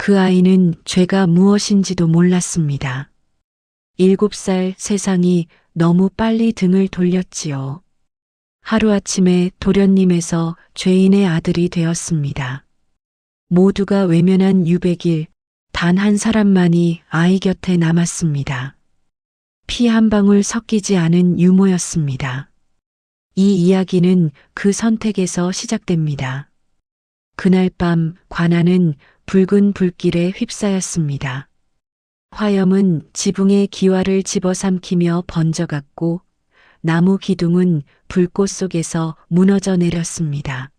그 아이는 죄가 무엇인지도 몰랐습니다. 7살 세상이 너무 빨리 등을 돌렸지요. 하루아침에 도련님에서 죄인의 아들이 되었습니다. 모두가 외면한 유백일, 단 한 사람만이 아이 곁에 남았습니다. 피 한 방울 섞이지 않은 유모였습니다. 이 이야기는 그 선택에서 시작됩니다. 그날 밤 관아는 붉은 불길에 휩싸였습니다. 화염은 지붕의 기와를 집어삼키며 번져갔고 나무 기둥은 불꽃 속에서 무너져 내렸습니다.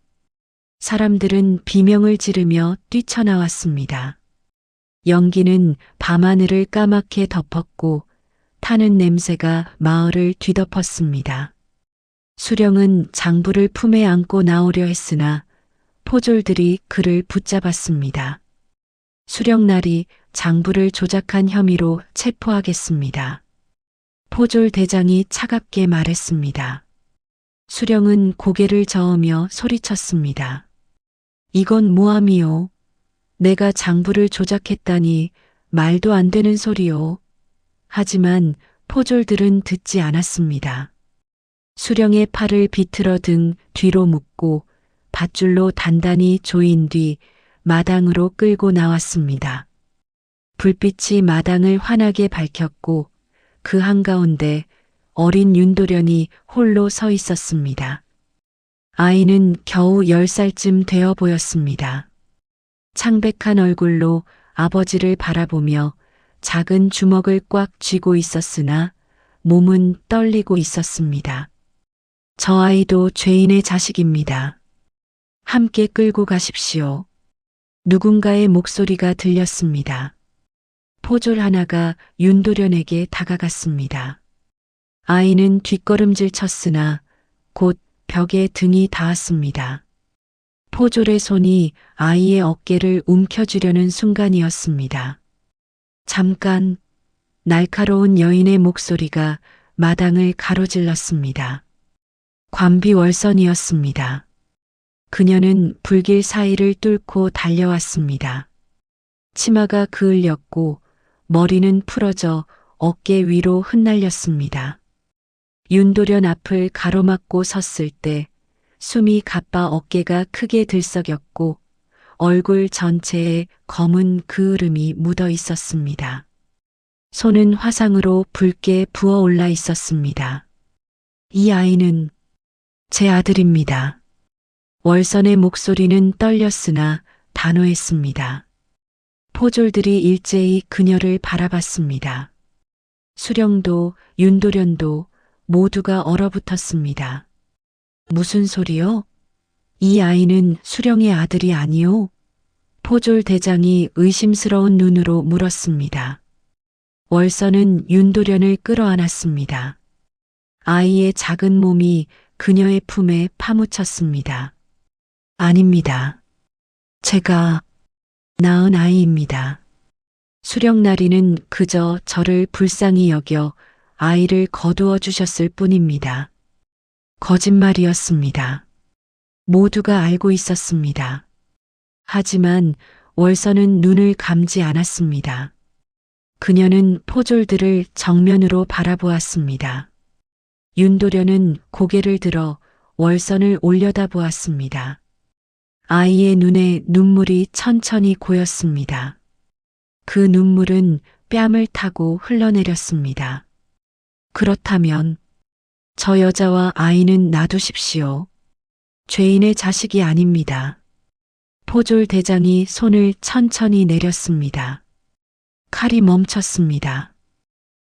사람들은 비명을 지르며 뛰쳐나왔습니다. 연기는 밤하늘을 까맣게 덮었고 타는 냄새가 마을을 뒤덮었습니다. 수령은 장부를 품에 안고 나오려 했으나 포졸들이 그를 붙잡았습니다. 수령날이 장부를 조작한 혐의로 체포하겠습니다. 포졸 대장이 차갑게 말했습니다. 수령은 고개를 저으며 소리쳤습니다. 이건 모함이요. 내가 장부를 조작했다니 말도 안 되는 소리요. 하지만 포졸들은 듣지 않았습니다. 수령의 팔을 비틀어 등 뒤로 묶고 밧줄로 단단히 조인 뒤 마당으로 끌고 나왔습니다. 불빛이 마당을 환하게 밝혔고 그 한가운데 어린 윤도련이 홀로 서 있었습니다. 아이는 겨우 10살쯤 되어 보였습니다. 창백한 얼굴로 아버지를 바라보며 작은 주먹을 꽉 쥐고 있었으나 몸은 떨리고 있었습니다. 저 아이도 죄인의 자식입니다. 함께 끌고 가십시오. 누군가의 목소리가 들렸습니다. 포졸 하나가 윤도련에게 다가갔습니다. 아이는 뒷걸음질 쳤으나 곧 벽에 등이 닿았습니다. 포졸의 손이 아이의 어깨를 움켜쥐려는 순간이었습니다. 잠깐, 날카로운 여인의 목소리가 마당을 가로질렀습니다. 관비월선이었습니다. 그녀는 불길 사이를 뚫고 달려왔습니다. 치마가 그을렸고 머리는 풀어져 어깨 위로 흩날렸습니다. 윤도련 앞을 가로막고 섰을 때 숨이 가빠 어깨가 크게 들썩였고 얼굴 전체에 검은 그을음이 묻어 있었습니다. 손은 화상으로 붉게 부어올라 있었습니다. 이 아이는 제 아들입니다. 월선의 목소리는 떨렸으나 단호했습니다. 포졸들이 일제히 그녀를 바라봤습니다. 수령도 윤도련도 모두가 얼어붙었습니다. 무슨 소리요? 이 아이는 수령의 아들이 아니오? 포졸 대장이 의심스러운 눈으로 물었습니다. 월선은 윤도련을 끌어안았습니다. 아이의 작은 몸이 그녀의 품에 파묻혔습니다. 아닙니다. 제가 낳은 아이입니다. 수령나리는 그저 저를 불쌍히 여겨 아이를 거두어 주셨을 뿐입니다. 거짓말이었습니다. 모두가 알고 있었습니다. 하지만 월선은 눈을 감지 않았습니다. 그녀는 포졸들을 정면으로 바라보았습니다. 윤도련은 고개를 들어 월선을 올려다보았습니다. 아이의 눈에 눈물이 천천히 고였습니다. 그 눈물은 뺨을 타고 흘러내렸습니다. 그렇다면 저 여자와 아이는 놔두십시오. 죄인의 자식이 아닙니다. 포졸 대장이 손을 천천히 내렸습니다. 칼이 멈췄습니다.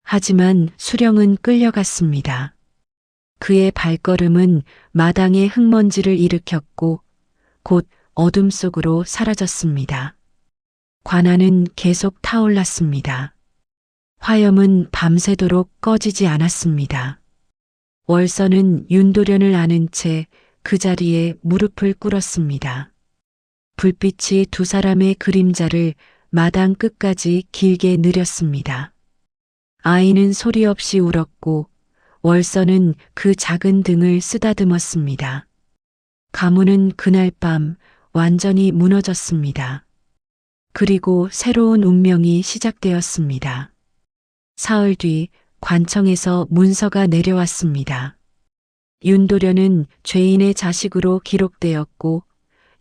하지만 수령은 끌려갔습니다. 그의 발걸음은 마당의 흙먼지를 일으켰고 곧 어둠 속으로 사라졌습니다. 관아는 계속 타올랐습니다. 화염은 밤새도록 꺼지지 않았습니다. 월선은 윤도련을 안은 채 그 자리에 무릎을 꿇었습니다. 불빛이 두 사람의 그림자를 마당 끝까지 길게 느렸습니다. 아이는 소리 없이 울었고 월선은 그 작은 등을 쓰다듬었습니다. 가문은 그날 밤 완전히 무너졌습니다. 그리고 새로운 운명이 시작되었습니다. 사흘 뒤 관청에서 문서가 내려왔습니다. 윤도련은 죄인의 자식으로 기록되었고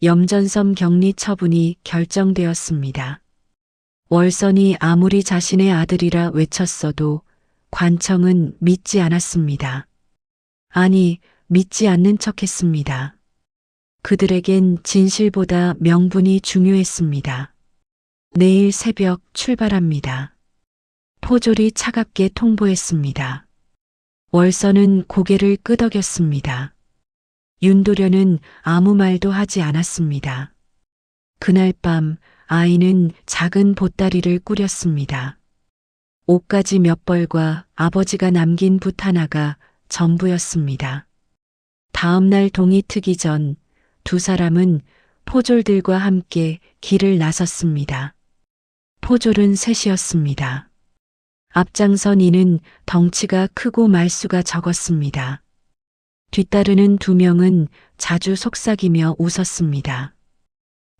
염전섬 격리 처분이 결정되었습니다. 월선이 아무리 자신의 아들이라 외쳤어도 관청은 믿지 않았습니다. 아니, 믿지 않는 척했습니다. 그들에겐 진실보다 명분이 중요했습니다. 내일 새벽 출발합니다. 포졸이 차갑게 통보했습니다. 월선은 고개를 끄덕였습니다. 윤도련은 아무 말도 하지 않았습니다. 그날 밤 아이는 작은 보따리를 꾸렸습니다. 옷가지 몇 벌과 아버지가 남긴 붓 하나가 전부였습니다. 다음 날 동이 트기 전 두 사람은 포졸들과 함께 길을 나섰습니다. 포졸은 셋이었습니다. 앞장선 이는 덩치가 크고 말수가 적었습니다. 뒤따르는 두 명은 자주 속삭이며 웃었습니다.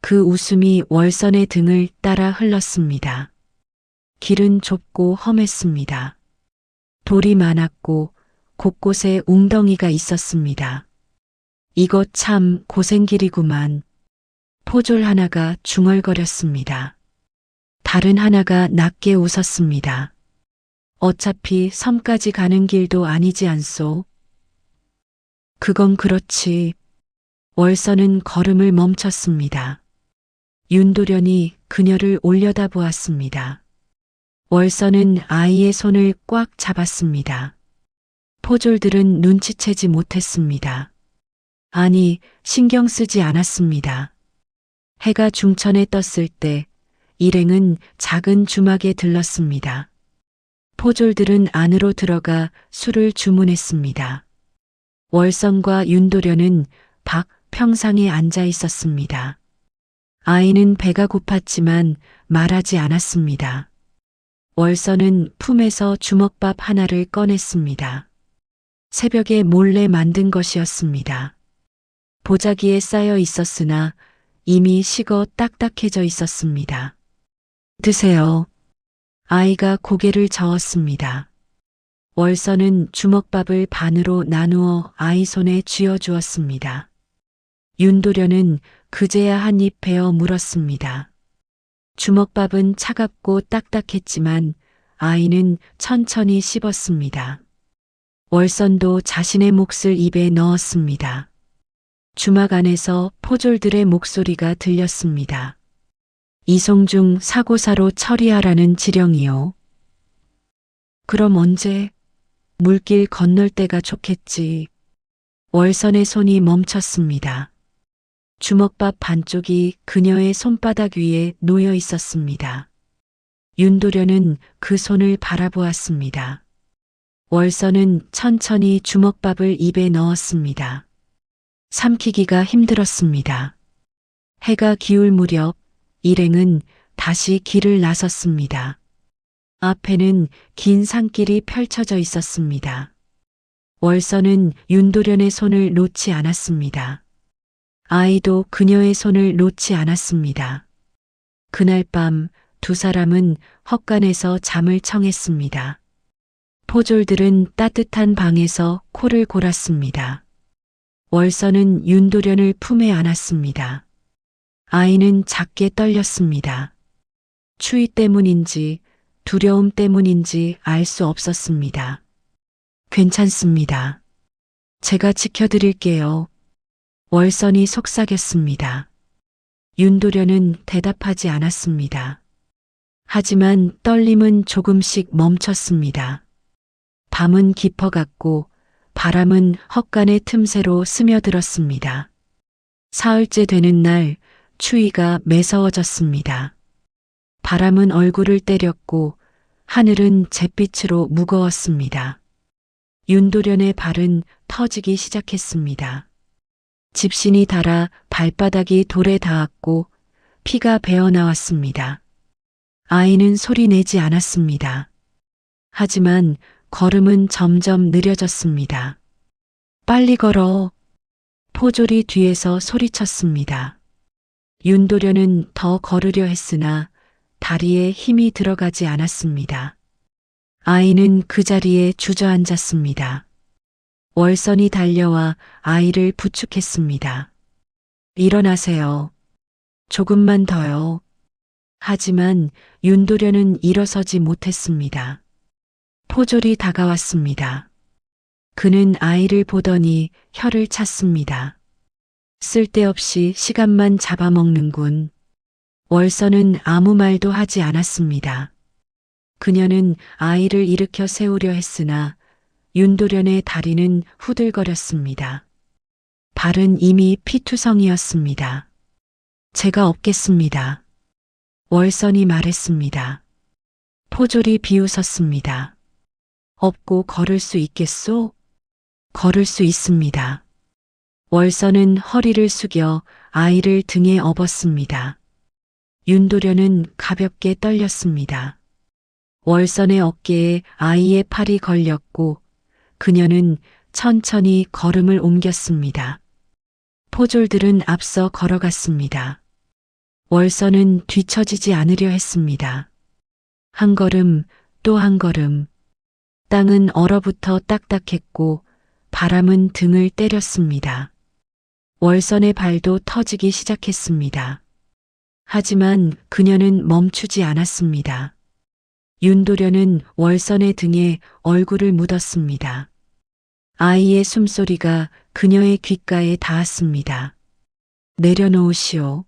그 웃음이 월선의 등을 따라 흘렀습니다. 길은 좁고 험했습니다. 돌이 많았고 곳곳에 웅덩이가 있었습니다. 이것 참 고생길이구만. 포졸 하나가 중얼거렸습니다. 다른 하나가 낮게 웃었습니다. 어차피 섬까지 가는 길도 아니지 않소? 그건 그렇지. 월선은 걸음을 멈췄습니다. 윤도련이 그녀를 올려다보았습니다. 월선은 아이의 손을 꽉 잡았습니다. 포졸들은 눈치채지 못했습니다. 아니, 신경 쓰지 않았습니다. 해가 중천에 떴을 때 일행은 작은 주막에 들렀습니다. 포졸들은 안으로 들어가 술을 주문했습니다. 월선과 윤도련은 밖 평상에 앉아 있었습니다. 아이는 배가 고팠지만 말하지 않았습니다. 월선은 품에서 주먹밥 하나를 꺼냈습니다. 새벽에 몰래 만든 것이었습니다. 보자기에 쌓여 있었으나 이미 식어 딱딱해져 있었습니다. 드세요. 아이가 고개를 저었습니다. 월선은 주먹밥을 반으로 나누어 아이 손에 쥐어주었습니다. 윤도련은 그제야 한 입 베어 물었습니다. 주먹밥은 차갑고 딱딱했지만 아이는 천천히 씹었습니다. 월선도 자신의 몫을 입에 넣었습니다. 주막 안에서 포졸들의 목소리가 들렸습니다. 이송중 사고사로 처리하라는 지령이요. 그럼 언제? 물길 건널 때가 좋겠지. 월선의 손이 멈췄습니다. 주먹밥 반쪽이 그녀의 손바닥 위에 놓여 있었습니다. 윤도련은 그 손을 바라보았습니다. 월선은 천천히 주먹밥을 입에 넣었습니다. 삼키기가 힘들었습니다. 해가 기울 무렵 일행은 다시 길을 나섰습니다. 앞에는 긴 산길이 펼쳐져 있었습니다. 월선은 윤도련의 손을 놓지 않았습니다. 아이도 그녀의 손을 놓지 않았습니다. 그날 밤 두 사람은 헛간에서 잠을 청했습니다. 포졸들은 따뜻한 방에서 코를 골았습니다. 월선은 윤도련을 품에 안았습니다. 아이는 작게 떨렸습니다. 추위 때문인지 두려움 때문인지 알 수 없었습니다. 괜찮습니다. 제가 지켜드릴게요. 월선이 속삭였습니다. 윤도련은 대답하지 않았습니다. 하지만 떨림은 조금씩 멈췄습니다. 밤은 깊어갔고 바람은 헛간의 틈새로 스며들었습니다. 사흘째 되는 날 추위가 매서워졌습니다. 바람은 얼굴을 때렸고 하늘은 잿빛으로 무거웠습니다. 윤도련의 발은 터지기 시작했습니다. 집신이 닳아 발바닥이 돌에 닿았고 피가 배어나왔습니다. 아이는 소리 내지 않았습니다. 하지만 걸음은 점점 느려졌습니다. 빨리 걸어. 포졸이 뒤에서 소리쳤습니다. 윤도련은 더 걸으려 했으나 다리에 힘이 들어가지 않았습니다. 아이는 그 자리에 주저앉았습니다. 월선이 달려와 아이를 부축했습니다. 일어나세요. 조금만 더요. 하지만 윤도련은 일어서지 못했습니다. 포졸이 다가왔습니다. 그는 아이를 보더니 혀를 찼습니다. 쓸데없이 시간만 잡아먹는군. 월선은 아무 말도 하지 않았습니다. 그녀는 아이를 일으켜 세우려 했으나 윤도련의 다리는 후들거렸습니다. 발은 이미 피투성이었습니다. 제가 업겠습니다. 월선이 말했습니다. 포졸이 비웃었습니다. 업고 걸을 수 있겠소? 걸을 수 있습니다. 월선은 허리를 숙여 아이를 등에 업었습니다. 윤도련은 가볍게 떨렸습니다. 월선의 어깨에 아이의 팔이 걸렸고 그녀는 천천히 걸음을 옮겼습니다. 포졸들은 앞서 걸어갔습니다. 월선은 뒤처지지 않으려 했습니다. 한 걸음 또 한 걸음. 땅은 얼어붙어 딱딱했고 바람은 등을 때렸습니다. 월선의 발도 터지기 시작했습니다. 하지만 그녀는 멈추지 않았습니다. 윤도련은 월선의 등에 얼굴을 묻었습니다. 아이의 숨소리가 그녀의 귓가에 닿았습니다. 내려놓으시오.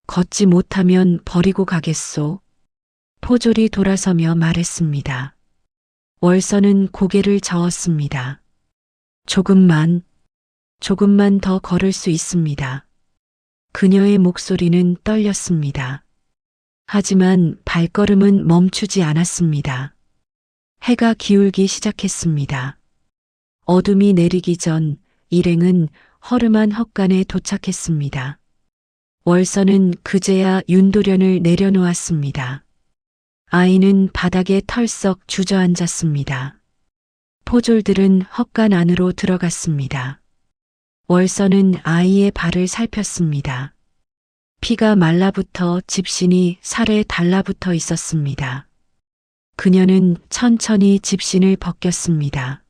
걷지 못하면 버리고 가겠소. 포졸이 돌아서며 말했습니다. 월선은 고개를 저었습니다. 조금만 더 걸을 수 있습니다. 그녀의 목소리는 떨렸습니다. 하지만 발걸음은 멈추지 않았습니다. 해가 기울기 시작했습니다. 어둠이 내리기 전 일행은 허름한 헛간에 도착했습니다. 월선은 그제야 윤도련을 내려놓았습니다. 아이는 바닥에 털썩 주저앉았습니다. 포졸들은 헛간 안으로 들어갔습니다. 월선은 아이의 발을 살폈습니다. 피가 말라붙어 집신이 살에 달라붙어 있었습니다. 그녀는 천천히 집신을 벗겼습니다.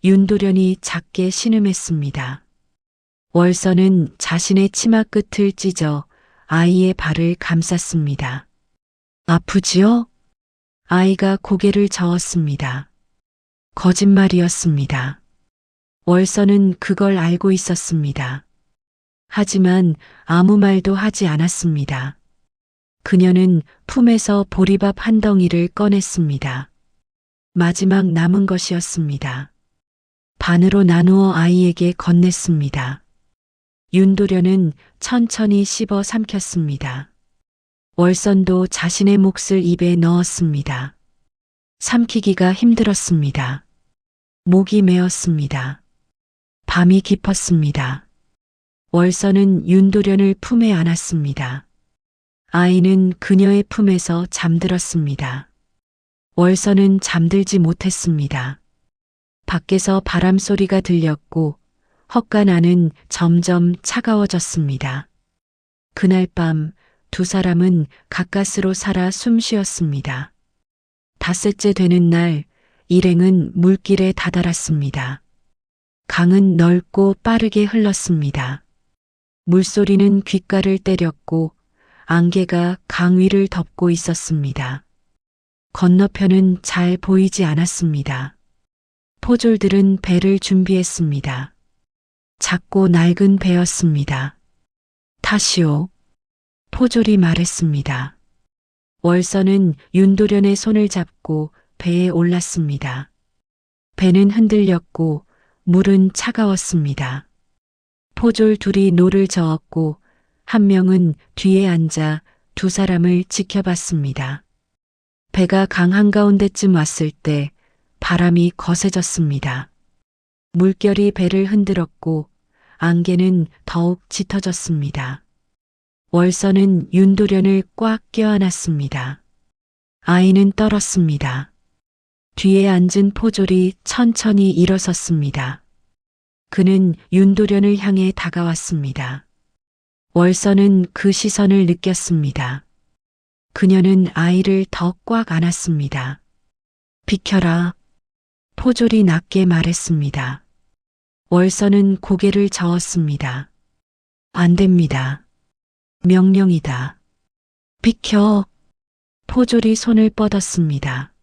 윤도련이 작게 신음했습니다. 월선은 자신의 치마 끝을 찢어 아이의 발을 감쌌습니다. 아프지요? 아이가 고개를 저었습니다. 거짓말이었습니다. 월선은 그걸 알고 있었습니다. 하지만 아무 말도 하지 않았습니다. 그녀는 품에서 보리밥 한 덩이를 꺼냈습니다. 마지막 남은 것이었습니다. 반으로 나누어 아이에게 건넸습니다. 윤도련은 천천히 씹어 삼켰습니다. 월선도 자신의 몫을 입에 넣었습니다. 삼키기가 힘들었습니다. 목이 메었습니다. 밤이 깊었습니다. 월선은 윤도련을 품에 안았습니다. 아이는 그녀의 품에서 잠들었습니다. 월선은 잠들지 못했습니다. 밖에서 바람 소리가 들렸고 헛간 안은 점점 차가워졌습니다. 그날 밤 두 사람은 가까스로 살아 숨 쉬었습니다. 닷새째 되는 날 일행은 물길에 다다랐습니다. 강은 넓고 빠르게 흘렀습니다. 물소리는 귓가를 때렸고 안개가 강 위를 덮고 있었습니다. 건너편은 잘 보이지 않았습니다. 포졸들은 배를 준비했습니다. 작고 낡은 배였습니다. 타시오. 포졸이 말했습니다. 월선은 윤도련의 손을 잡고 배에 올랐습니다. 배는 흔들렸고 물은 차가웠습니다. 포졸 둘이 노를 저었고 한 명은 뒤에 앉아 두 사람을 지켜봤습니다. 배가 강 한가운데쯤 왔을 때 바람이 거세졌습니다. 물결이 배를 흔들었고 안개는 더욱 짙어졌습니다. 월선은 윤도련을 꽉 껴안았습니다. 아이는 떨었습니다. 뒤에 앉은 포졸이 천천히 일어섰습니다. 그는 윤도련을 향해 다가왔습니다. 월서는 그 시선을 느꼈습니다. 그녀는 아이를 더 꽉 안았습니다. 비켜라. 포졸이 낮게 말했습니다. 월서는 고개를 저었습니다. 안 됩니다. 명령이다. 비켜. 포졸이 손을 뻗었습니다.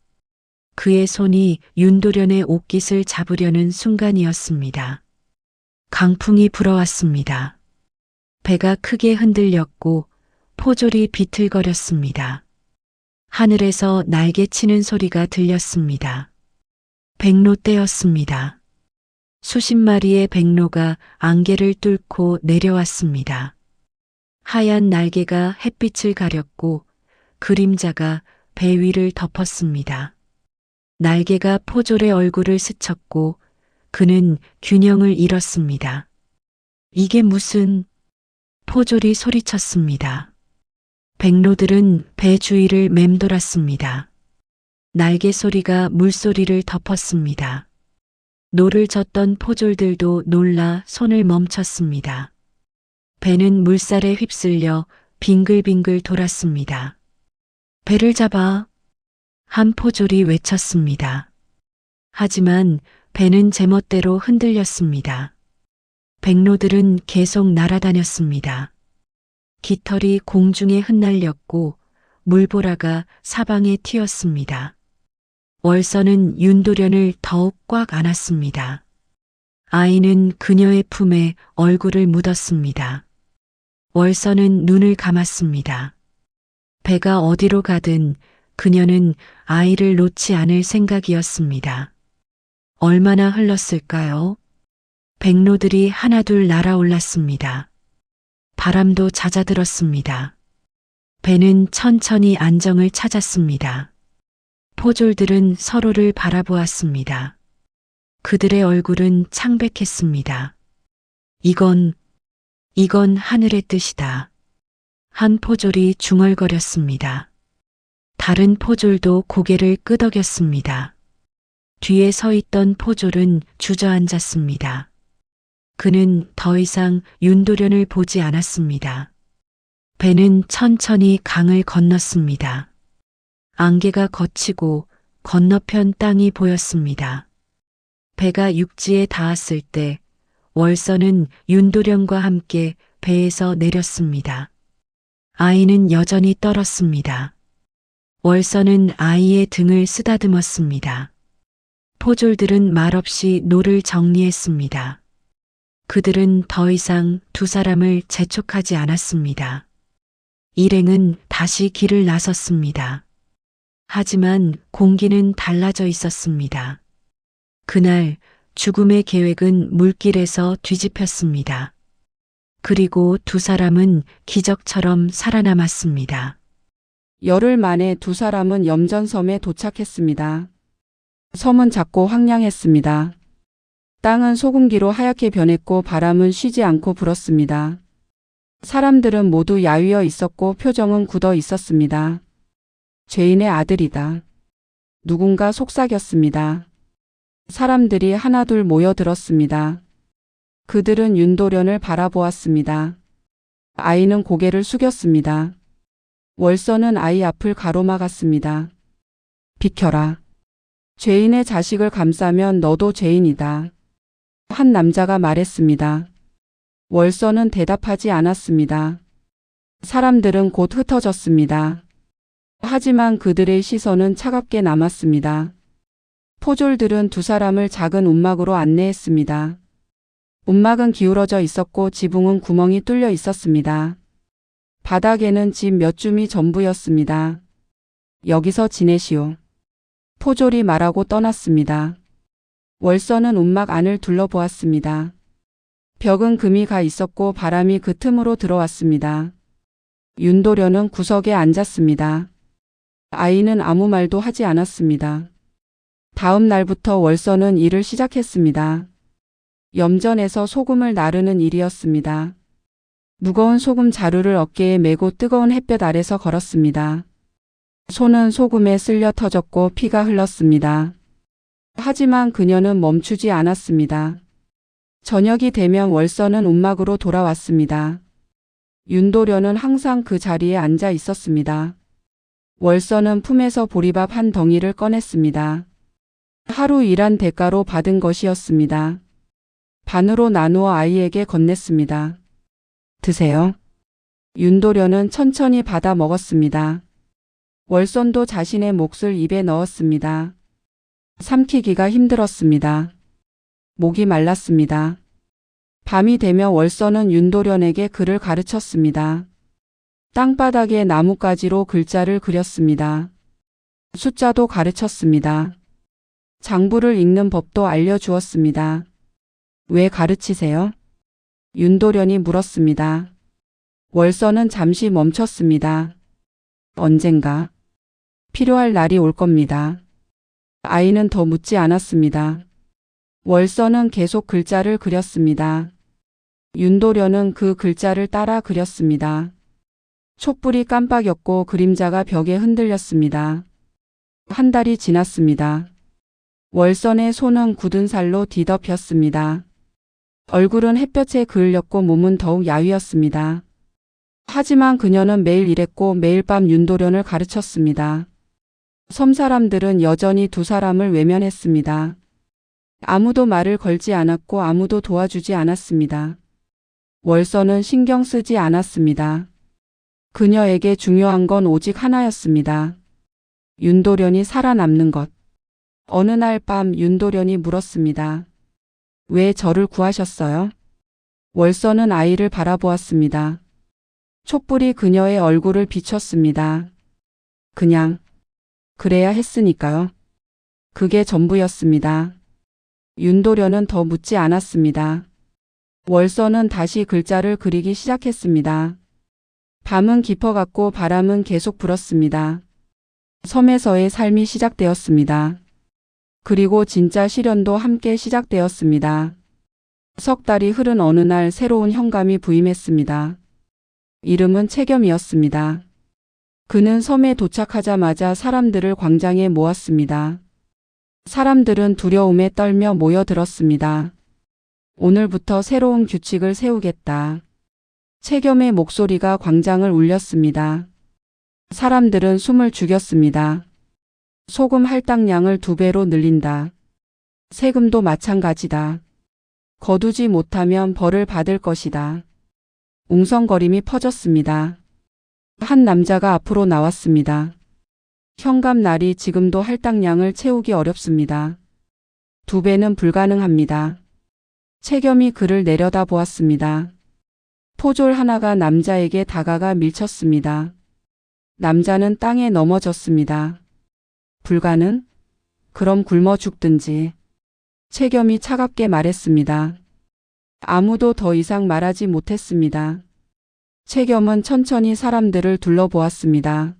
그의 손이 윤도련의 옷깃을 잡으려는 순간이었습니다. 강풍이 불어왔습니다. 배가 크게 흔들렸고 포졸이 비틀거렸습니다. 하늘에서 날개치는 소리가 들렸습니다. 백로 떼였습니다. 수십 마리의 백로가 안개를 뚫고 내려왔습니다. 하얀 날개가 햇빛을 가렸고 그림자가 배 위를 덮었습니다. 날개가 포졸의 얼굴을 스쳤고 그는 균형을 잃었습니다. 이게 무슨... 포졸이 소리쳤습니다. 백로들은 배 주위를 맴돌았습니다. 날개 소리가 물소리를 덮었습니다. 노를 젓던 포졸들도 놀라 손을 멈췄습니다. 배는 물살에 휩쓸려 빙글빙글 돌았습니다. 배를 잡아. 한 포졸이 외쳤습니다. 하지만 배는 제멋대로 흔들렸습니다. 백로들은 계속 날아다녔습니다. 깃털이 공중에 흩날렸고 물보라가 사방에 튀었습니다. 월서는 윤도련을 더욱 꽉 안았습니다. 아이는 그녀의 품에 얼굴을 묻었습니다. 월서는 눈을 감았습니다. 배가 어디로 가든 그녀는 아이를 놓지 않을 생각이었습니다. 얼마나 흘렀을까요? 백로들이 하나둘 날아올랐습니다. 바람도 잦아들었습니다. 배는 천천히 안정을 찾았습니다. 포졸들은 서로를 바라보았습니다. 그들의 얼굴은 창백했습니다. 이건 하늘의 뜻이다. 한 포졸이 중얼거렸습니다. 다른 포졸도 고개를 끄덕였습니다. 뒤에 서 있던 포졸은 주저앉았습니다. 그는 더 이상 윤도련을 보지 않았습니다. 배는 천천히 강을 건넜습니다. 안개가 걷히고 건너편 땅이 보였습니다. 배가 육지에 닿았을 때 월서는 윤도련과 함께 배에서 내렸습니다. 아이는 여전히 떨었습니다. 월서는 아이의 등을 쓰다듬었습니다. 포졸들은 말없이 노를 정리했습니다. 그들은 더 이상 두 사람을 재촉하지 않았습니다. 일행은 다시 길을 나섰습니다. 하지만 공기는 달라져 있었습니다. 그날 죽음의 계획은 물길에서 뒤집혔습니다. 그리고 두 사람은 기적처럼 살아남았습니다. 열흘 만에 두 사람은 염전섬에 도착했습니다. 섬은 작고 황량했습니다. 땅은 소금기로 하얗게 변했고 바람은 쉬지 않고 불었습니다. 사람들은 모두 야위어 있었고 표정은 굳어 있었습니다. 죄인의 아들이다. 누군가 속삭였습니다. 사람들이 하나둘 모여들었습니다. 그들은 윤도련을 바라보았습니다. 아이는 고개를 숙였습니다. 월서는 아이 앞을 가로막았습니다. 비켜라. 죄인의 자식을 감싸면 너도 죄인이다. 한 남자가 말했습니다. 월서는 대답하지 않았습니다. 사람들은 곧 흩어졌습니다. 하지만 그들의 시선은 차갑게 남았습니다. 포졸들은 두 사람을 작은 움막으로 안내했습니다. 움막은 기울어져 있었고 지붕은 구멍이 뚫려 있었습니다. 바닥에는 집 몇 줌이 전부였습니다. 여기서 지내시오. 포졸이 말하고 떠났습니다. 월서는 움막 안을 둘러보았습니다. 벽은 금이 가 있었고 바람이 그 틈으로 들어왔습니다. 윤도련은 구석에 앉았습니다. 아이는 아무 말도 하지 않았습니다. 다음 날부터 월서는 일을 시작했습니다. 염전에서 소금을 나르는 일이었습니다. 무거운 소금 자루를 어깨에 메고 뜨거운 햇볕 아래서 걸었습니다. 손은 소금에 쓸려 터졌고 피가 흘렀습니다. 하지만 그녀는 멈추지 않았습니다. 저녁이 되면 월서는 움막으로 돌아왔습니다. 윤도련은 항상 그 자리에 앉아 있었습니다. 월서는 품에서 보리밥 한 덩이를 꺼냈습니다. 하루 일한 대가로 받은 것이었습니다. 반으로 나누어 아이에게 건넸습니다. 드세요. 윤도련은 천천히 받아 먹었습니다. 월선도 자신의 몫을 입에 넣었습니다. 삼키기가 힘들었습니다. 목이 말랐습니다. 밤이 되면 월선은 윤도련에게 글을 가르쳤습니다. 땅바닥에 나뭇가지로 글자를 그렸습니다. 숫자도 가르쳤습니다. 장부를 읽는 법도 알려주었습니다. 왜 가르치세요? 윤도련이 물었습니다. 월선은 잠시 멈췄습니다. 언젠가 필요할 날이 올 겁니다. 아이는 더 묻지 않았습니다. 월선은 계속 글자를 그렸습니다. 윤도련은 그 글자를 따라 그렸습니다. 촛불이 깜빡였고 그림자가 벽에 흔들렸습니다. 한 달이 지났습니다. 월선의 손은 굳은 살로 뒤덮였습니다. 얼굴은 햇볕에 그을렸고 몸은 더욱 야위었습니다. 하지만 그녀는 매일 일했고 매일 밤 윤도련을 가르쳤습니다. 섬 사람들은 여전히 두 사람을 외면했습니다. 아무도 말을 걸지 않았고 아무도 도와주지 않았습니다. 월선은 신경 쓰지 않았습니다. 그녀에게 중요한 건 오직 하나였습니다. 윤도련이 살아남는 것. 어느 날 밤 윤도련이 물었습니다. 왜 저를 구하셨어요? 월선은 아이를 바라보았습니다. 촛불이 그녀의 얼굴을 비췄습니다. 그냥 그래야 했으니까요. 그게 전부였습니다. 윤도련은 더 묻지 않았습니다. 월선은 다시 글자를 그리기 시작했습니다. 밤은 깊어갔고 바람은 계속 불었습니다. 섬에서의 삶이 시작되었습니다. 그리고 진짜 시련도 함께 시작되었습니다. 석 달이 흐른 어느 날 새로운 현감이 부임했습니다. 이름은 채겸이었습니다. 그는 섬에 도착하자마자 사람들을 광장에 모았습니다. 사람들은 두려움에 떨며 모여들었습니다. 오늘부터 새로운 규칙을 세우겠다. 채겸의 목소리가 광장을 울렸습니다. 사람들은 숨을 죽였습니다. 소금 할당량을 2배로 늘린다. 세금도 마찬가지다. 거두지 못하면 벌을 받을 것이다. 웅성거림이 퍼졌습니다. 한 남자가 앞으로 나왔습니다. 현감 날이 지금도 할당량을 채우기 어렵습니다. 2배는 불가능합니다. 채겸이 그를 내려다 보았습니다. 포졸 하나가 남자에게 다가가 밀쳤습니다. 남자는 땅에 넘어졌습니다. 불가능? 그럼 굶어 죽든지. 채겸이 차갑게 말했습니다. 아무도 더 이상 말하지 못했습니다. 채겸은 천천히 사람들을 둘러보았습니다.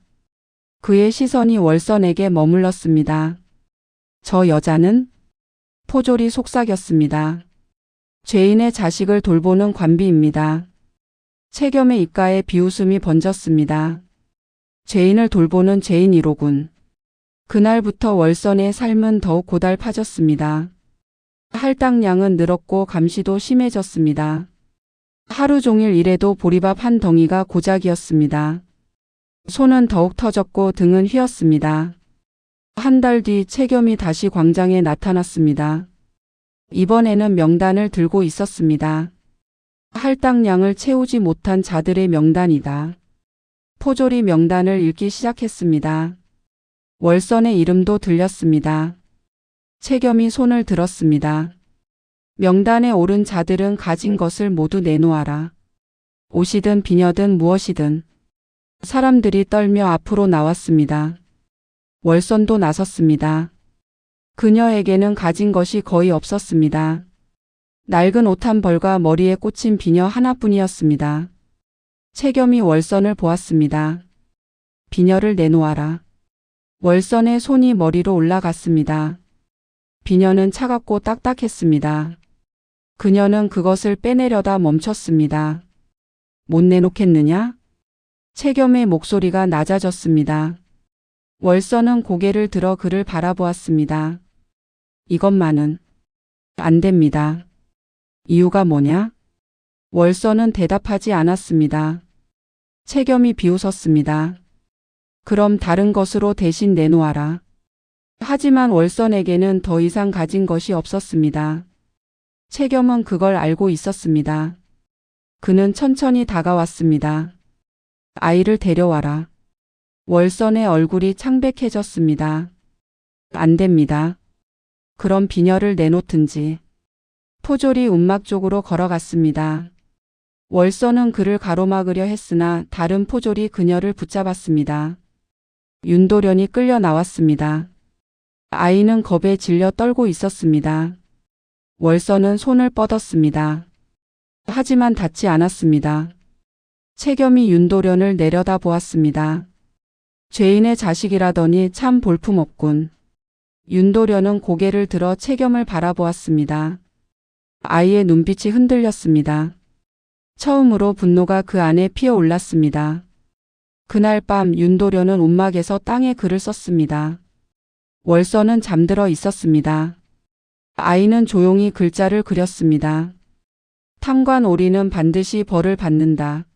그의 시선이 월선에게 머물렀습니다. 저 여자는? 포졸이 속삭였습니다. 죄인의 자식을 돌보는 관비입니다. 채겸의 입가에 비웃음이 번졌습니다. 죄인을 돌보는 죄인 1호군. 그날부터 월선의 삶은 더욱 고달파졌습니다. 할당량은 늘었고 감시도 심해졌습니다. 하루 종일 일해도 보리밥 한 덩이가 고작이었습니다. 손은 더욱 터졌고 등은 휘었습니다. 한 달 뒤 채겸이 다시 광장에 나타났습니다. 이번에는 명단을 들고 있었습니다. 할당량을 채우지 못한 자들의 명단이다. 포졸이 명단을 읽기 시작했습니다. 월선의 이름도 들렸습니다. 채겸이 손을 들었습니다. 명단에 오른 자들은 가진 것을 모두 내놓아라. 옷이든 비녀든 무엇이든. 사람들이 떨며 앞으로 나왔습니다. 월선도 나섰습니다. 그녀에게는 가진 것이 거의 없었습니다. 낡은 옷 한 벌과 머리에 꽂힌 비녀 하나뿐이었습니다. 채겸이 월선을 보았습니다. 비녀를 내놓아라. 월선의 손이 머리로 올라갔습니다. 비녀는 차갑고 딱딱했습니다. 그녀는 그것을 빼내려다 멈췄습니다. 못 내놓겠느냐? 채겸의 목소리가 낮아졌습니다. 월선은 고개를 들어 그를 바라보았습니다. 이것만은 안 됩니다. 이유가 뭐냐? 월선은 대답하지 않았습니다. 채겸이 비웃었습니다. 그럼 다른 것으로 대신 내놓아라. 하지만 월선에게는 더 이상 가진 것이 없었습니다. 채겸은 그걸 알고 있었습니다. 그는 천천히 다가왔습니다. 아이를 데려와라. 월선의 얼굴이 창백해졌습니다. 안 됩니다. 그럼 비녀를 내놓든지. 포졸이 움막 쪽으로 걸어갔습니다. 월선은 그를 가로막으려 했으나 다른 포졸이 그녀를 붙잡았습니다. 윤도련이 끌려 나왔습니다. 아이는 겁에 질려 떨고 있었습니다. 월선은 손을 뻗었습니다. 하지만 닿지 않았습니다. 채겸이 윤도련을 내려다 보았습니다. 죄인의 자식이라더니 참 볼품없군. 윤도련은 고개를 들어 채겸을 바라보았습니다. 아이의 눈빛이 흔들렸습니다. 처음으로 분노가 그 안에 피어올랐습니다. 그날 밤 윤도련은 움막에서 땅에 글을 썼습니다. 월선은 잠들어 있었습니다. 아이는 조용히 글자를 그렸습니다. 탐관 오리는 반드시 벌을 받는다.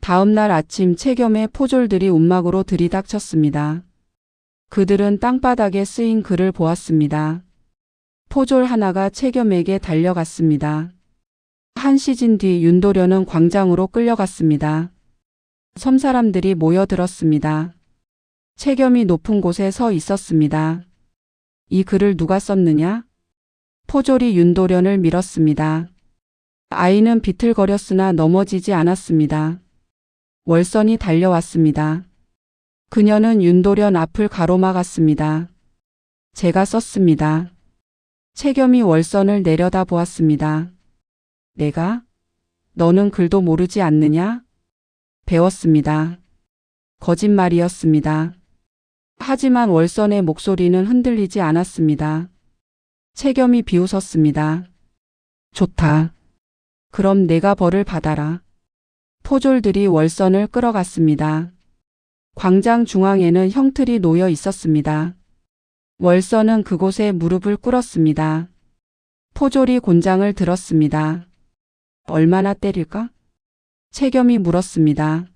다음 날 아침 채겸의 포졸들이 움막으로 들이닥쳤습니다. 그들은 땅바닥에 쓰인 글을 보았습니다. 포졸 하나가 채겸에게 달려갔습니다. 한 시즌 뒤 윤도련은 광장으로 끌려갔습니다. 섬사람들이 모여들었습니다. 채겸이 높은 곳에 서 있었습니다. 이 글을 누가 썼느냐? 포졸이 윤도련을 밀었습니다. 아이는 비틀거렸으나 넘어지지 않았습니다. 월선이 달려왔습니다. 그녀는 윤도련 앞을 가로막았습니다. 제가 썼습니다. 채겸이 월선을 내려다 보았습니다. 내가? 너는 글도 모르지 않느냐? 배웠습니다. 거짓말이었습니다. 하지만 월선의 목소리는 흔들리지 않았습니다. 채겸이 비웃었습니다. 좋다. 그럼 내가 벌을 받아라. 포졸들이 월선을 끌어갔습니다. 광장 중앙에는 형틀이 놓여 있었습니다. 월선은 그곳에 무릎을 꿇었습니다. 포졸이 곤장을 들었습니다. 얼마나 때릴까? 채겸이 물었습니다.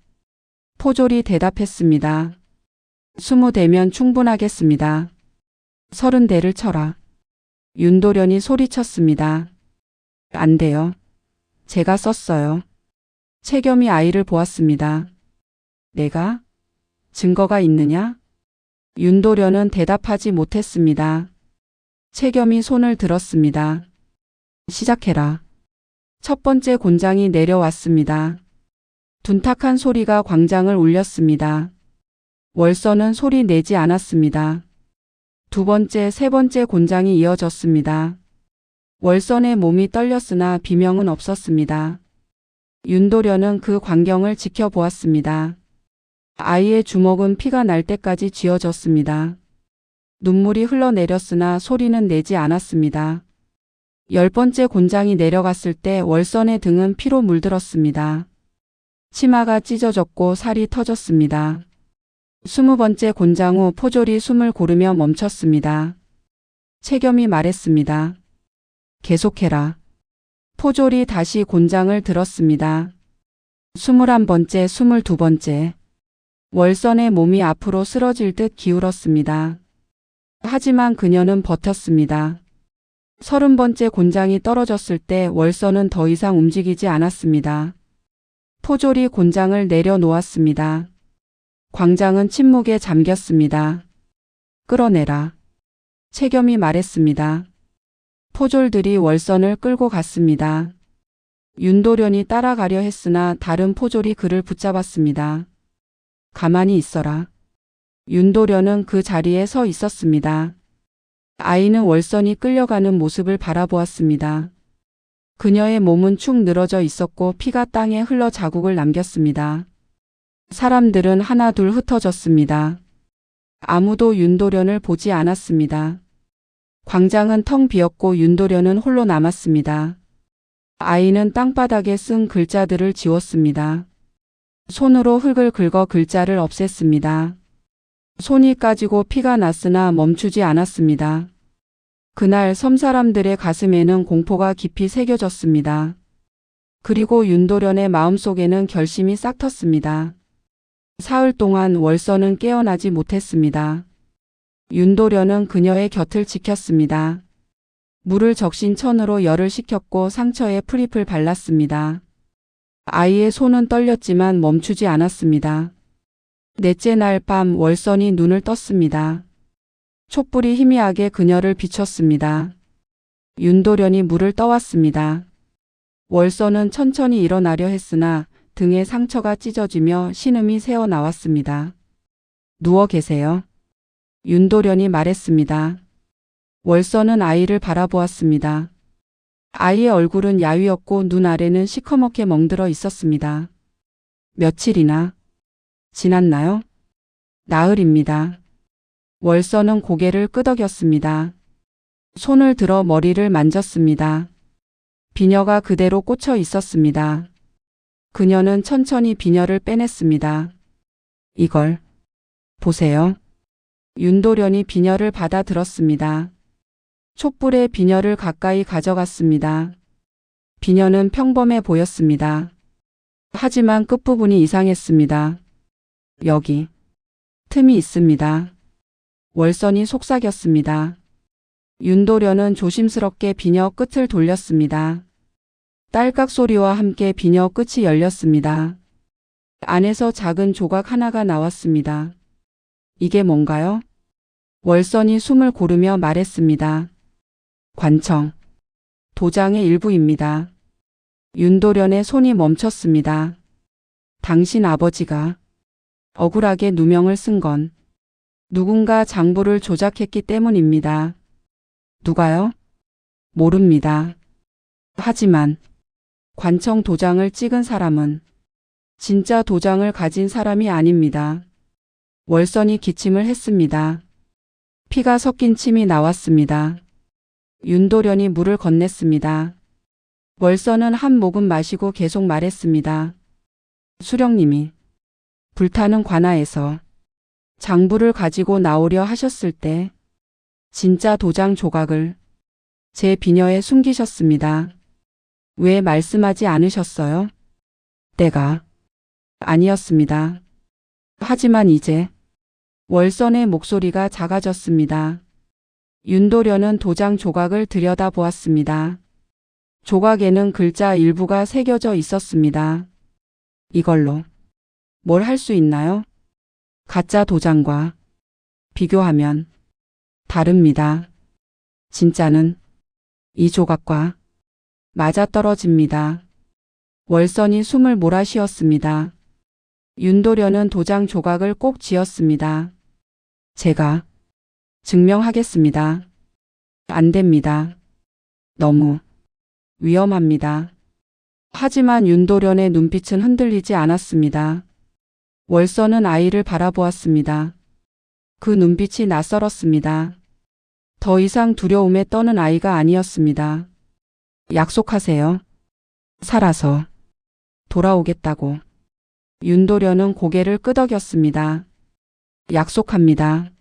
포졸이 대답했습니다. 20대면 충분하겠습니다. 30대를 쳐라. 윤도련이 소리쳤습니다. 안 돼요. 제가 썼어요. 채겸이 아이를 보았습니다. 내가? 증거가 있느냐? 윤도련은 대답하지 못했습니다. 채겸이 손을 들었습니다. 시작해라. 첫 번째 곤장이 내려왔습니다. 둔탁한 소리가 광장을 울렸습니다. 월선은 소리 내지 않았습니다. 두 번째, 세 번째 곤장이 이어졌습니다. 월선의 몸이 떨렸으나 비명은 없었습니다. 윤도련은 그 광경을 지켜보았습니다. 아이의 주먹은 피가 날 때까지 쥐어졌습니다. 눈물이 흘러내렸으나 소리는 내지 않았습니다. 10번째 곤장이 내려갔을 때 월선의 등은 피로 물들었습니다. 치마가 찢어졌고 살이 터졌습니다. 20번째 곤장 후 포졸이 숨을 고르며 멈췄습니다. 채겸이 말했습니다. 계속해라. 포졸이 다시 곤장을 들었습니다. 21번째, 22번째. 월선의 몸이 앞으로 쓰러질 듯 기울었습니다. 하지만 그녀는 버텼습니다. 30번째 곤장이 떨어졌을 때 월선은 더 이상 움직이지 않았습니다. 포졸이 곤장을 내려놓았습니다. 광장은 침묵에 잠겼습니다. 끌어내라. 채겸이 말했습니다. 포졸들이 월선을 끌고 갔습니다. 윤도련이 따라가려 했으나 다른 포졸이 그를 붙잡았습니다. 가만히 있어라. 윤도련은 그 자리에 서 있었습니다. 아이는 월선이 끌려가는 모습을 바라보았습니다. 그녀의 몸은 축 늘어져 있었고 피가 땅에 흘러 자국을 남겼습니다. 사람들은 하나둘 흩어졌습니다. 아무도 윤도련을 보지 않았습니다. 광장은 텅 비었고 윤도련은 홀로 남았습니다. 아이는 땅바닥에 쓴 글자들을 지웠습니다. 손으로 흙을 긁어 글자를 없앴습니다. 손이 까지고 피가 났으나 멈추지 않았습니다. 그날 섬 사람들의 가슴에는 공포가 깊이 새겨졌습니다. 그리고 윤도련의 마음속에는 결심이 싹 텄습니다. 사흘 동안 월서는 깨어나지 못했습니다. 윤도련은 그녀의 곁을 지켰습니다. 물을 적신 천으로 열을 식혔고 상처에 프립을 발랐습니다. 아이의 손은 떨렸지만 멈추지 않았습니다. 넷째 날 밤 월선이 눈을 떴습니다. 촛불이 희미하게 그녀를 비췄습니다. 윤도련이 물을 떠왔습니다. 월선은 천천히 일어나려 했으나 등에 상처가 찢어지며 신음이 새어 나왔습니다. 누워 계세요. 윤도련이 말했습니다. 월선은 아이를 바라보았습니다. 아이의 얼굴은 야위었고 눈 아래는 시커멓게 멍들어 있었습니다. 며칠이나 지났나요? 나흘입니다. 월선은 고개를 끄덕였습니다. 손을 들어 머리를 만졌습니다. 비녀가 그대로 꽂혀 있었습니다. 그녀는 천천히 비녀를 빼냈습니다. 이걸 보세요. 윤도련이 비녀를 받아 들었습니다. 촛불에 비녀를 가까이 가져갔습니다. 비녀는 평범해 보였습니다. 하지만 끝부분이 이상했습니다. 여기 틈이 있습니다. 월선이 속삭였습니다. 윤도련은 조심스럽게 비녀 끝을 돌렸습니다. 딸깍 소리와 함께 비녀 끝이 열렸습니다. 안에서 작은 조각 하나가 나왔습니다. 이게 뭔가요? 월선이 숨을 고르며 말했습니다. 관청, 도장의 일부입니다. 윤도련의 손이 멈췄습니다. 당신 아버지가 억울하게 누명을 쓴 건 누군가 장부를 조작했기 때문입니다. 누가요? 모릅니다. 하지만 관청 도장을 찍은 사람은 진짜 도장을 가진 사람이 아닙니다. 월선이 기침을 했습니다. 피가 섞인 침이 나왔습니다. 윤도련이 물을 건넸습니다. 월선은 한 모금 마시고 계속 말했습니다. 수령님이 불타는 관아에서 장부를 가지고 나오려 하셨을 때 진짜 도장 조각을 제 비녀에 숨기셨습니다. 왜 말씀하지 않으셨어요? 때가 아니었습니다. 하지만 이제 월선의 목소리가 작아졌습니다. 윤도련은 도장 조각을 들여다보았습니다. 조각에는 글자 일부가 새겨져 있었습니다. 이걸로 뭘 할 수 있나요? 가짜 도장과 비교하면 다릅니다. 진짜는 이 조각과 맞아떨어집니다. 월선이 숨을 몰아쉬었습니다. 윤도련은 도장 조각을 꼭 쥐었습니다. 제가 증명하겠습니다. 안 됩니다. 너무 위험합니다. 하지만 윤도련의 눈빛은 흔들리지 않았습니다. 월선은 아이를 바라보았습니다. 그 눈빛이 낯설었습니다. 더 이상 두려움에 떠는 아이가 아니었습니다. 약속하세요. 살아서 돌아오겠다고. 윤도련은 고개를 끄덕였습니다. 약속합니다.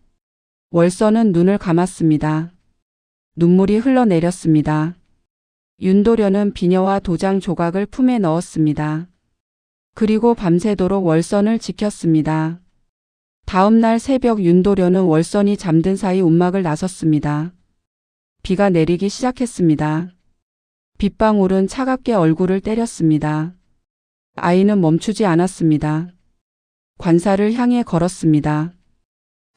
월선은 눈을 감았습니다. 눈물이 흘러내렸습니다. 윤도련은 비녀와 도장 조각을 품에 넣었습니다. 그리고 밤새도록 월선을 지켰습니다. 다음 날 새벽 윤도련은 월선이 잠든 사이 움막을 나섰습니다. 비가 내리기 시작했습니다. 빗방울은 차갑게 얼굴을 때렸습니다. 아이는 멈추지 않았습니다. 관사를 향해 걸었습니다.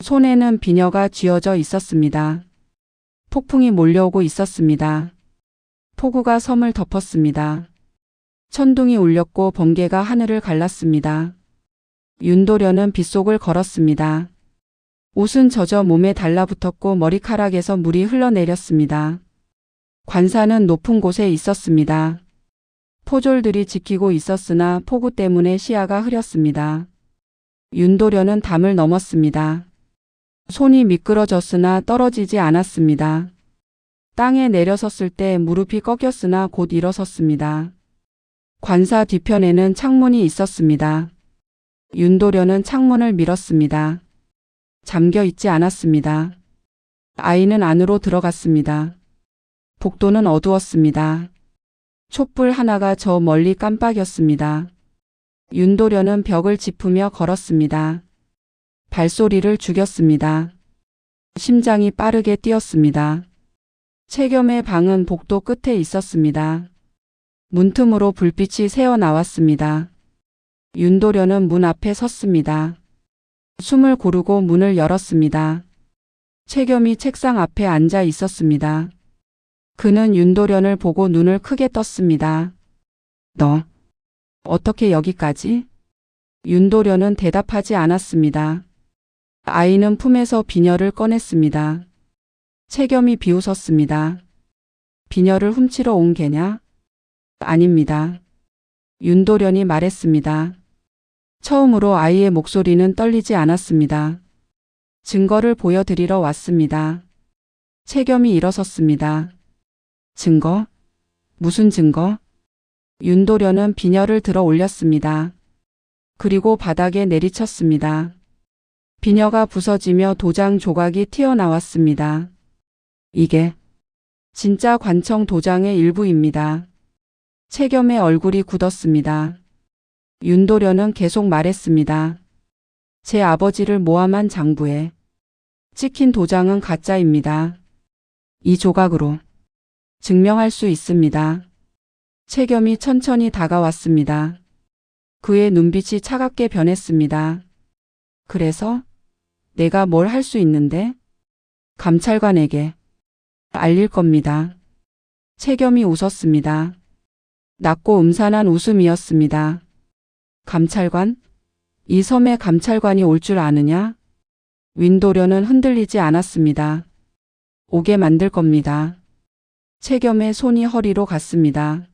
손에는 비녀가 쥐어져 있었습니다. 폭풍이 몰려오고 있었습니다. 폭우가 섬을 덮었습니다. 천둥이 울렸고 번개가 하늘을 갈랐습니다. 윤도련은 빗속을 걸었습니다. 옷은 젖어 몸에 달라붙었고 머리카락에서 물이 흘러내렸습니다. 관사는 높은 곳에 있었습니다. 포졸들이 지키고 있었으나 폭우 때문에 시야가 흐렸습니다. 윤도련은 담을 넘었습니다. 손이 미끄러졌으나 떨어지지 않았습니다. 땅에 내려섰을 때 무릎이 꺾였으나 곧 일어섰습니다. 관사 뒤편에는 창문이 있었습니다. 윤도련은 창문을 밀었습니다. 잠겨 있지 않았습니다. 아이는 안으로 들어갔습니다. 복도는 어두웠습니다. 촛불 하나가 저 멀리 깜빡였습니다. 윤도련은 벽을 짚으며 걸었습니다. 발소리를 죽였습니다. 심장이 빠르게 뛰었습니다. 채겸의 방은 복도 끝에 있었습니다. 문틈으로 불빛이 새어 나왔습니다. 윤도련은 문 앞에 섰습니다. 숨을 고르고 문을 열었습니다. 채겸이 책상 앞에 앉아 있었습니다. 그는 윤도련을 보고 눈을 크게 떴습니다. 너, 어떻게 여기까지? 윤도련은 대답하지 않았습니다. 아이는 품에서 비녀를 꺼냈습니다. 채겸이 비웃었습니다. 비녀를 훔치러 온 개냐? 아닙니다. 윤도련이 말했습니다. 처음으로 아이의 목소리는 떨리지 않았습니다. 증거를 보여드리러 왔습니다. 채겸이 일어섰습니다. 증거? 무슨 증거? 윤도련은 비녀를 들어 올렸습니다. 그리고 바닥에 내리쳤습니다. 비녀가 부서지며 도장 조각이 튀어나왔습니다. 이게 진짜 관청 도장의 일부입니다. 채겸의 얼굴이 굳었습니다. 윤도련은 계속 말했습니다. 제 아버지를 모함한 장부에 찍힌 도장은 가짜입니다. 이 조각으로 증명할 수 있습니다. 채겸이 천천히 다가왔습니다. 그의 눈빛이 차갑게 변했습니다. 그래서 내가 뭘 할 수 있는데? 감찰관에게 알릴 겁니다. 채겸이 웃었습니다. 낮고 음산한 웃음이었습니다. 감찰관? 이 섬에 감찰관이 올 줄 아느냐? 윤도련은 흔들리지 않았습니다. 오게 만들 겁니다. 채겸의 손이 허리로 갔습니다.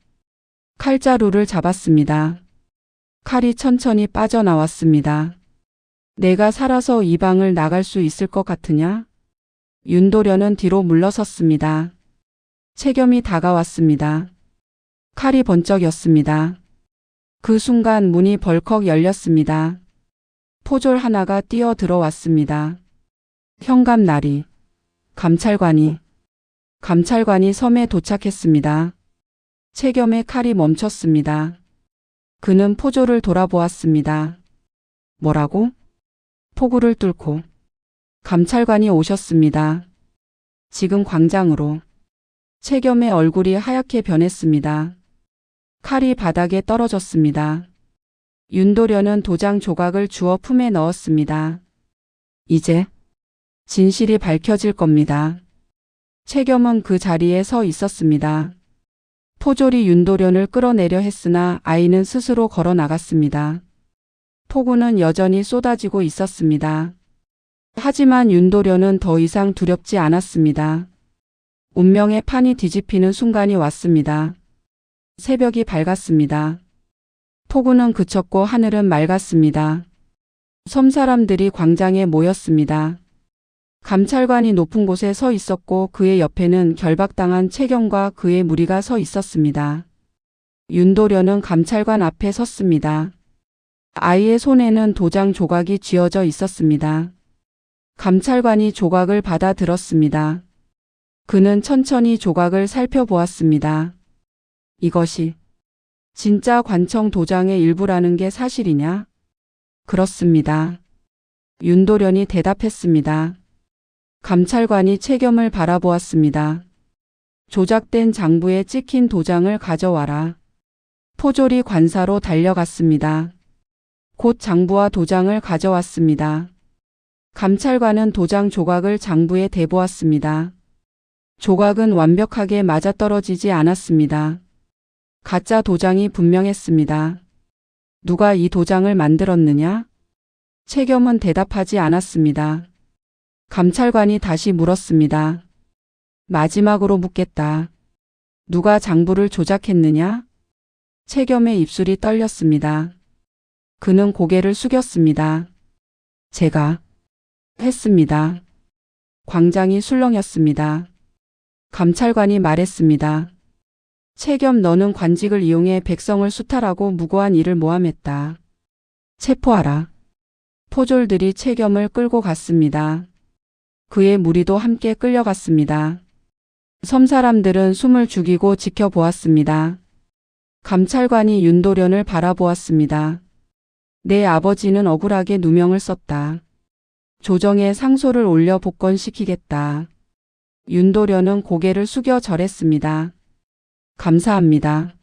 칼자루를 잡았습니다. 칼이 천천히 빠져나왔습니다. 내가 살아서 이 방을 나갈 수 있을 것 같으냐? 윤도련은 뒤로 물러섰습니다. 채겸이 다가왔습니다. 칼이 번쩍였습니다. 그 순간 문이 벌컥 열렸습니다. 포졸 하나가 뛰어 들어왔습니다. 현감나리. 감찰관이 섬에 도착했습니다. 채겸의 칼이 멈췄습니다. 그는 포졸을 돌아보았습니다. 뭐라고? 포구를 뚫고 감찰관이 오셨습니다. 지금 광장으로. 채겸의 얼굴이 하얗게 변했습니다. 칼이 바닥에 떨어졌습니다. 윤도련은 도장 조각을 주워 품에 넣었습니다. 이제 진실이 밝혀질 겁니다. 채겸은 그 자리에 서 있었습니다. 포졸이 윤도련을 끌어내려 했으나 아이는 스스로 걸어 나갔습니다. 폭우는 여전히 쏟아지고 있었습니다. 하지만 윤도련은 더 이상 두렵지 않았습니다. 운명의 판이 뒤집히는 순간이 왔습니다. 새벽이 밝았습니다. 폭우는 그쳤고 하늘은 맑았습니다. 섬 사람들이 광장에 모였습니다. 감찰관이 높은 곳에 서 있었고 그의 옆에는 결박당한 채겸과 그의 무리가 서 있었습니다. 윤도련은 감찰관 앞에 섰습니다. 아이의 손에는 도장 조각이 쥐어져 있었습니다. 감찰관이 조각을 받아 들었습니다. 그는 천천히 조각을 살펴보았습니다. 이것이 진짜 관청 도장의 일부라는 게 사실이냐? 그렇습니다. 윤도련이 대답했습니다. 감찰관이 채겸을 바라보았습니다. 조작된 장부에 찍힌 도장을 가져와라. 포졸이 관사로 달려갔습니다. 곧 장부와 도장을 가져왔습니다. 감찰관은 도장 조각을 장부에 대보았습니다. 조각은 완벽하게 맞아떨어지지 않았습니다. 가짜 도장이 분명했습니다. 누가 이 도장을 만들었느냐? 채겸은 대답하지 않았습니다. 감찰관이 다시 물었습니다. 마지막으로 묻겠다. 누가 장부를 조작했느냐? 채겸의 입술이 떨렸습니다. 그는 고개를 숙였습니다. 제가 했습니다. 광장이 술렁였습니다. 감찰관이 말했습니다. 채겸 너는 관직을 이용해 백성을 수탈하고 무고한 일을 모함했다. 체포하라. 포졸들이 채겸을 끌고 갔습니다. 그의 무리도 함께 끌려갔습니다. 섬 사람들은 숨을 죽이고 지켜보았습니다. 감찰관이 윤도련을 바라보았습니다. 내 아버지는 억울하게 누명을 썼다. 조정에 상소를 올려 복권시키겠다. 윤도련은 고개를 숙여 절했습니다. 감사합니다.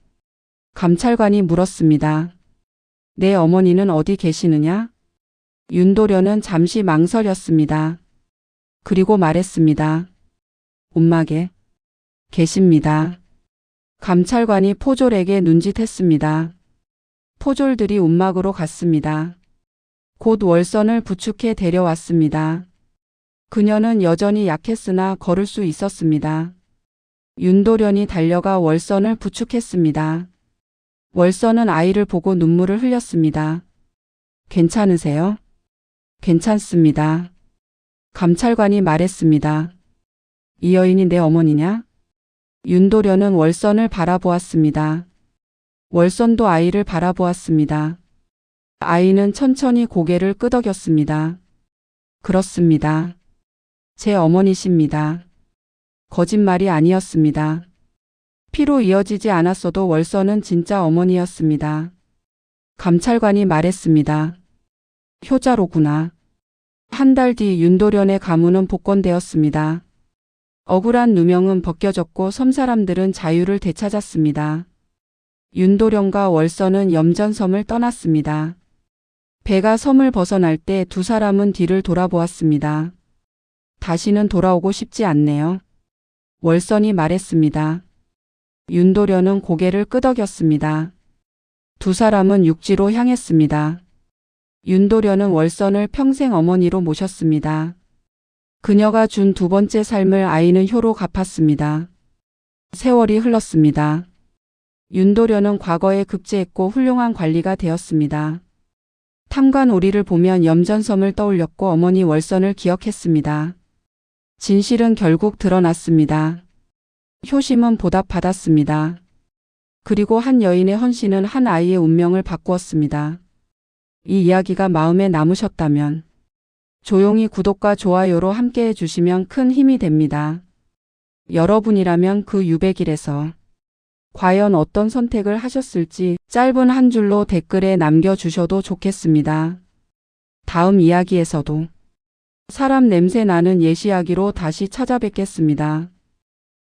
감찰관이 물었습니다. 내 어머니는 어디 계시느냐? 윤도련은 잠시 망설였습니다. 그리고 말했습니다. 움막에 계십니다. 감찰관이 포졸에게 눈짓했습니다. 포졸들이 움막으로 갔습니다. 곧 월선을 부축해 데려왔습니다. 그녀는 여전히 약했으나 걸을 수 있었습니다. 윤도련이 달려가 월선을 부축했습니다. 월선은 아이를 보고 눈물을 흘렸습니다. 괜찮으세요? 괜찮습니다. 감찰관이 말했습니다. 이 여인이 내 어머니냐? 윤도련은 월선을 바라보았습니다. 월선도 아이를 바라보았습니다. 아이는 천천히 고개를 끄덕였습니다. 그렇습니다. 제 어머니십니다. 거짓말이 아니었습니다. 피로 이어지지 않았어도 월선은 진짜 어머니였습니다. 감찰관이 말했습니다. 효자로구나. 한 달 뒤 윤도련의 가문은 복권되었습니다. 억울한 누명은 벗겨졌고 섬사람들은 자유를 되찾았습니다. 윤도련과 월선은 염전섬을 떠났습니다. 배가 섬을 벗어날 때 두 사람은 뒤를 돌아보았습니다. 다시는 돌아오고 싶지 않네요. 월선이 말했습니다. 윤도련은 고개를 끄덕였습니다. 두 사람은 육지로 향했습니다. 윤도련은 월선을 평생 어머니로 모셨습니다. 그녀가 준 두 번째 삶을 아이는 효로 갚았습니다. 세월이 흘렀습니다. 윤도련은 과거에 급제했고 훌륭한 관리가 되었습니다. 탐관 오리를 보면 염전섬을 떠올렸고 어머니 월선을 기억했습니다. 진실은 결국 드러났습니다. 효심은 보답받았습니다. 그리고 한 여인의 헌신은 한 아이의 운명을 바꾸었습니다. 이 이야기가 마음에 남으셨다면 조용히 구독과 좋아요로 함께 해주시면 큰 힘이 됩니다. 여러분이라면 그 유백일에서 과연 어떤 선택을 하셨을지 짧은 한 줄로 댓글에 남겨주셔도 좋겠습니다. 다음 이야기에서도 사람 냄새 나는 옛 이야기로 다시 찾아뵙겠습니다.